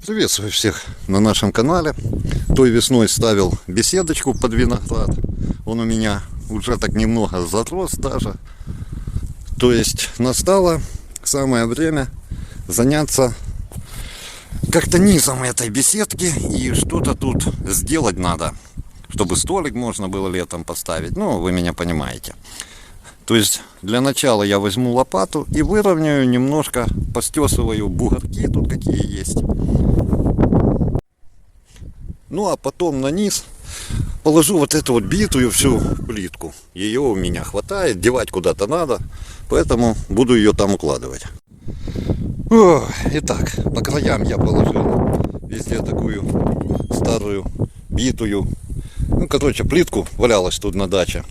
Приветствую всех на нашем канале. Той весной ставил беседочку под виноград. Он у меня уже так немного затрос даже. То есть настало самое время заняться как-то низом этой беседки. И что-то тут сделать надо, чтобы столик можно было летом поставить. Ну, вы меня понимаете. То есть для начала я возьму лопату и выровняю немножко, постесываю бугорки тут какие есть. Ну а потом на низ положу вот эту вот битую всю плитку. Ее у меня хватает, девать куда-то надо, поэтому буду ее там укладывать. Итак, по краям я положил везде такую старую битую. Ну, короче, плитку валялась тут на даче.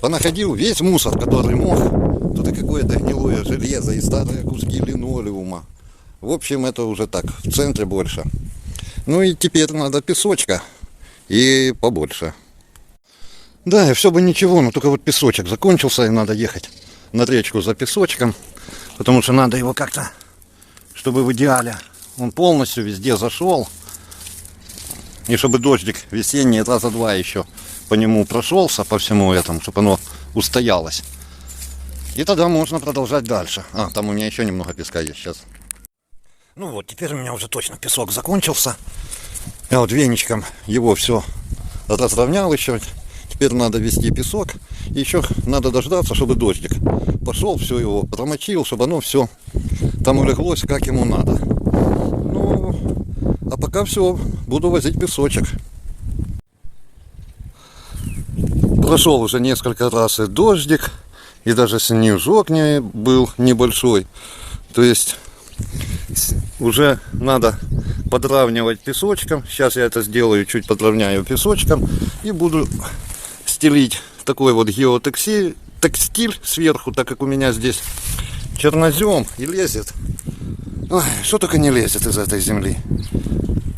Понаходил весь мусор, который мог. Тут и какое-то гнилое железо, и старые куски линолеума. В общем, это уже так, в центре больше. Ну и теперь надо песочка и побольше. Да, и все бы ничего, но только вот песочек закончился, и надо ехать на речку за песочком. Потому что надо его как-то, чтобы в идеале он полностью везде зашел. И чтобы дождик весенний раза два еще по нему прошелся, по всему этому, чтобы оно устоялось. И тогда можно продолжать дальше. Там у меня еще немного песка есть сейчас. Ну вот, теперь у меня уже точно песок закончился. Я вот веничком его все разровнял еще. Теперь надо вести песок. И еще надо дождаться, чтобы дождик пошел, все его промочил, чтобы оно все там улеглось, как ему надо. Ну, а пока все, буду возить песочек. Прошел уже несколько раз и дождик, и даже снежок не был небольшой. То есть уже надо подравнивать песочком. Сейчас я это сделаю, чуть подровняю песочком. И буду стелить такой вот геотекстиль сверху, так как у меня здесь чернозем и лезет. Ой, что только не лезет из этой земли.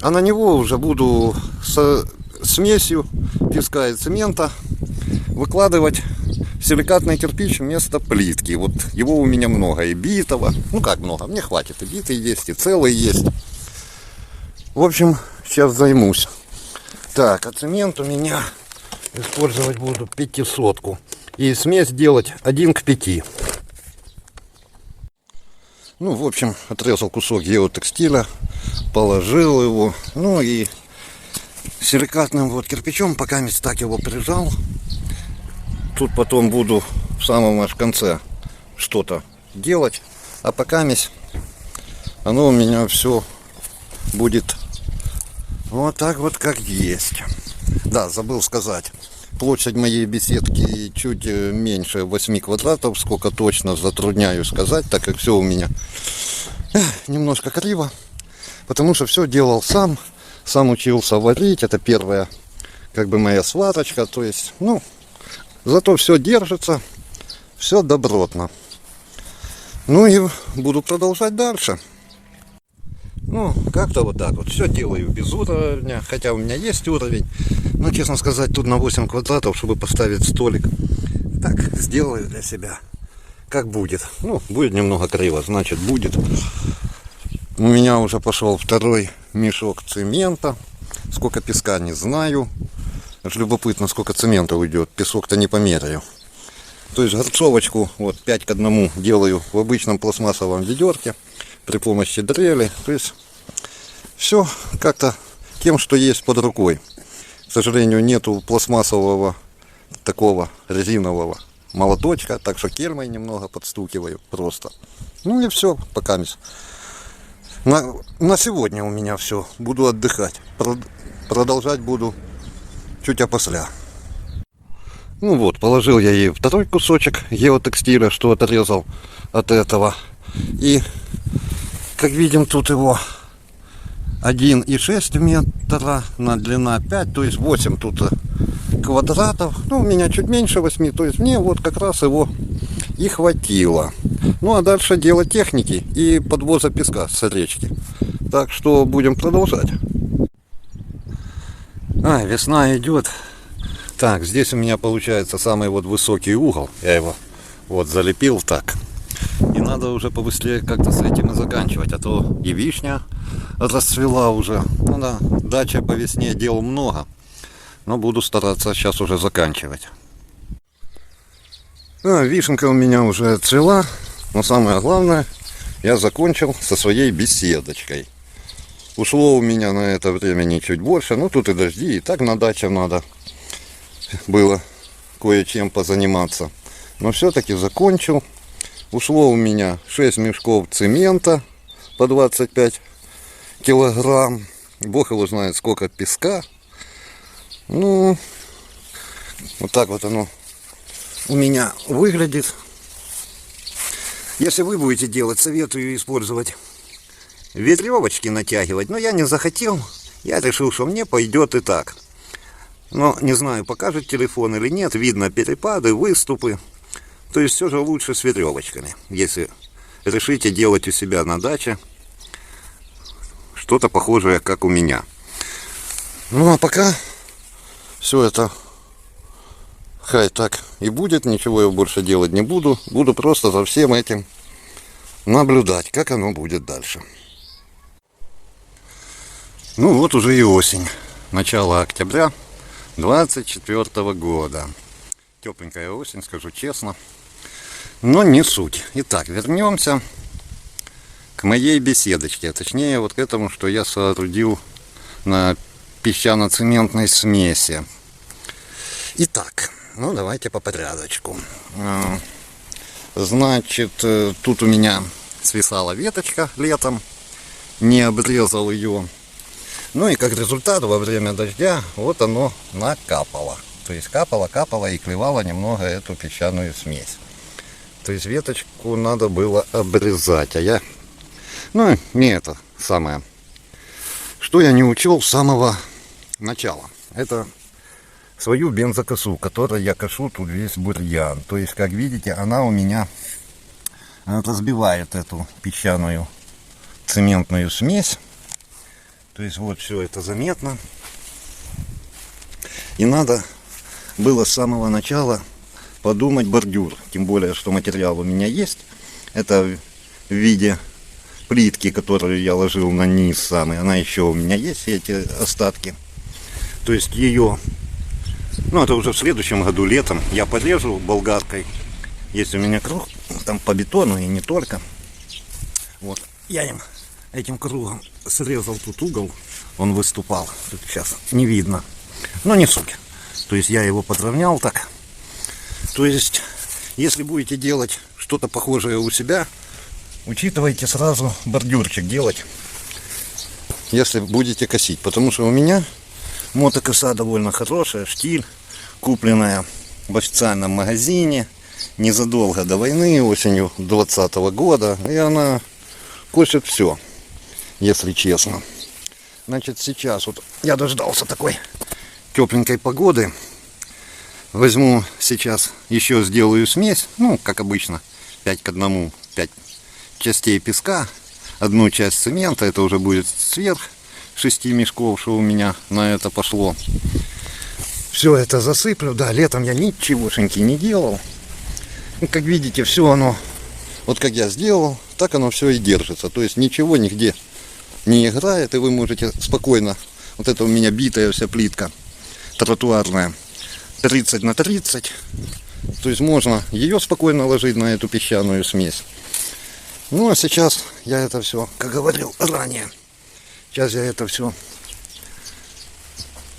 А на него уже буду с смесью песка и цемента выкладывать силикатный кирпич вместо плитки. Вот его у меня много, и битого. Ну как много, мне хватит. И битый есть, и целый есть. В общем, сейчас займусь. Так, а цемент у меня использовать буду 500-ку. И смесь делать 1 к 5. Ну, в общем, отрезал кусок геотекстиля, положил его. Ну и силикатным вот кирпичом пока так его прижал. Тут потом буду в самом аж конце что-то делать. А пока оно у меня все будет вот так вот, как есть. Да, забыл сказать. Площадь моей беседки чуть меньше 8 квадратов. Сколько точно, затрудняю сказать, так как все у меня немножко криво. Потому что все делал сам. Сам учился варить. Это первая как бы моя сварочка. То есть, ну, зато все держится. Все добротно. Ну и буду продолжать дальше. Ну, как-то вот так вот. Все делаю без уровня. Хотя у меня есть уровень. Но, честно сказать, тут на 8 квадратов, чтобы поставить столик. Так, сделаю для себя. Как будет. Ну, будет немного криво, значит будет. У меня уже пошел второй мешок цемента. Сколько песка, не знаю. Аж любопытно, сколько цемента уйдет. Песок-то не померяю. То есть горцовочку вот 5 к 1 делаю в обычном пластмассовом ведерке. При помощи дрели. То есть все как-то тем, что есть под рукой. К сожалению, нету пластмассового такого резинового молоточка. Так что кельмой немного подстукиваю просто. Ну и все, пока. На сегодня у меня все. Буду отдыхать. Продолжать буду чуть опосля. Ну вот, положил я ей второй кусочек геотекстиля, что отрезал от этого. И, как видим, тут его 1,6 метра на длина 5, то есть 8 тут квадратов. Ну, у меня чуть меньше 8, то есть мне вот как раз его и хватило. Ну, а дальше дело техники и подвоза песка с речки. Так что будем продолжать. Весна идет. Так, здесь у меня получается самый вот высокий угол. Я его Вот залепил так. И надо уже побыстрее как-то с этим и заканчивать. А то и вишня расцвела уже. Ну да, дача по весне дел много. Но буду стараться сейчас уже заканчивать. Вишенка у меня уже отцвела. Но самое главное, я закончил со своей беседочкой. Ушло у меня на это времени чуть больше. Ну тут и дожди, и так на даче надо было кое-чем позаниматься. Но все-таки закончил. Ушло у меня 6 мешков цемента по 25 килограмм. Бог его знает сколько песка. Ну, вот так вот оно у меня выглядит. Если вы будете делать, советую использовать веревочки натягивать. Но я не захотел. Я решил, что мне пойдет и так. Но не знаю, покажет телефон или нет. Видно перепады, выступы. То есть все же лучше с веревочками. Если решите делать у себя на даче что-то похожее, как у меня. Ну а пока все это хай так и будет. Ничего я больше делать не буду. Буду просто за всем этим наблюдать, как оно будет дальше. Ну вот уже и осень. Начало октября 24 года. Тепленькая осень, скажу честно. Но не суть. Итак, вернемся к моей беседочке. А точнее вот к этому, что я соорудил на песчано-цементной смеси. Итак, ну давайте по порядочку. Значит, тут у меня свисала веточка летом. Не обрезал ее. Ну и как результат во время дождя вот оно накапало. То есть капало и клевало немного эту песчаную смесь. То есть веточку надо было обрезать. А я... Ну, не это самое. Что я не учел с самого начала. Это свою бензокосу, которой я кошу тут весь бурьян. То есть, как видите, она у меня разбивает эту песчаную цементную смесь. То есть вот все это заметно. И надо было с самого начала подумать бордюр. Тем более, что материал у меня есть. Это в виде плитки, которую я ложил на низ самый. Она еще у меня есть, эти остатки. То есть ее, ну это уже в следующем году летом, я подрежу болгаркой. Есть у меня круг, там по бетону и не только. Вот, я им этим кругом срезал тут угол, он выступал. Тут сейчас не видно, но не суть. То есть я его подровнял так. То есть, если будете делать что-то похожее у себя, учитывайте сразу бордюрчик делать, если будете косить. Потому что у меня мотокоса довольно хорошая, штиль, купленная в официальном магазине незадолго до войны, осенью 2020 года. И она косит все, если честно. Значит, сейчас вот я дождался такой тепленькой погоды. Возьму сейчас, еще сделаю смесь, ну, как обычно, 5 к 1, 5 частей песка, одну часть цемента, это уже будет сверх 6 мешков, что у меня на это пошло. Все это засыплю, да, летом я ничегошеньки не делал. Ну, как видите, все оно, вот как я сделал, так оно все и держится, то есть ничего нигде не играет, и вы можете спокойно, вот это у меня битая вся плитка тротуарная, 30 на 30, то есть можно ее спокойно ложить на эту песчаную смесь. Ну а сейчас я это все, как говорил ранее, сейчас я это все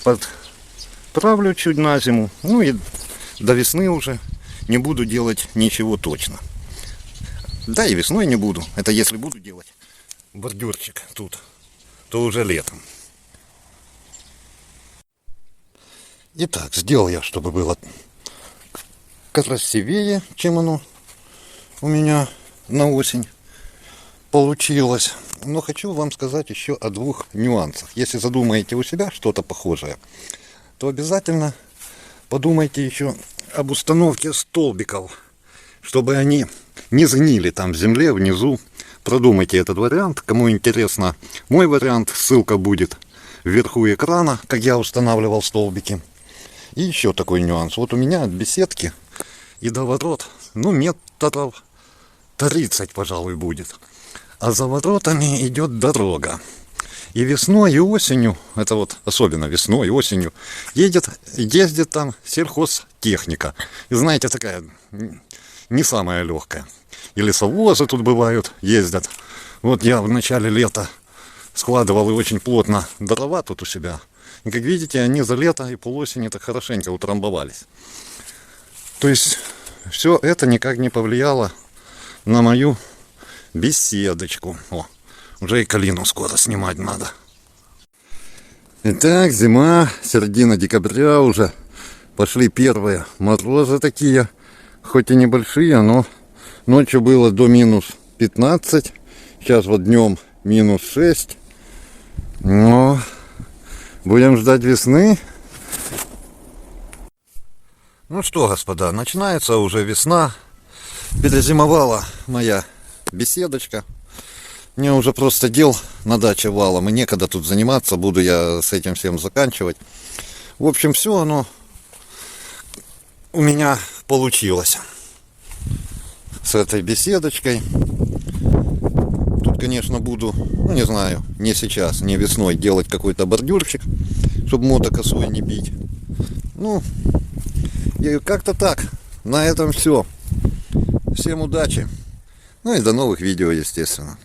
подправлю чуть на зиму, ну и до весны уже не буду делать ничего точно. Да и весной не буду, это если буду делать бордюрчик тут, то уже летом. Итак, сделал я, чтобы было красивее, чем оно у меня на осень получилось. Но хочу вам сказать еще о двух нюансах. Если задумаете у себя что-то похожее, то обязательно подумайте еще об установке столбиков, чтобы они не сгнили там в земле внизу. Продумайте этот вариант. Кому интересно мой вариант, ссылка будет вверху экрана, как я устанавливал столбики. И еще такой нюанс. Вот у меня от беседки и до ворот, ну, метров 30, пожалуй, будет. А за воротами идет дорога. И весной, и осенью, это вот особенно весной и осенью, ездит там сельхозтехника. И знаете, такая не самая легкая. И лесовозы тут бывают, ездят. Вот я в начале лета складывал и очень плотно дрова тут у себя. И как видите, они за лето и полосени так хорошенько утрамбовались. То есть все это никак не повлияло на мою беседочку. О, уже и калину скоро снимать надо. Итак, зима, середина декабря уже. Пошли первые морозы такие. Хоть и небольшие, но ночью было до минус 15. Сейчас вот днем минус 6. Но будем ждать весны. Ну что, господа, начинается уже весна. Перезимовала моя беседочка. Мне уже просто дел на даче валом, и некогда тут заниматься. Буду я с этим всем заканчивать. В общем, все оно у меня получилось с этой беседочкой. Тут, конечно, буду, ну не знаю, не сейчас, не весной делать какой-то бордюрчик, чтобы мотокосой не бить. Ну, и как-то так. На этом все. Всем удачи. Ну и до новых видео, естественно.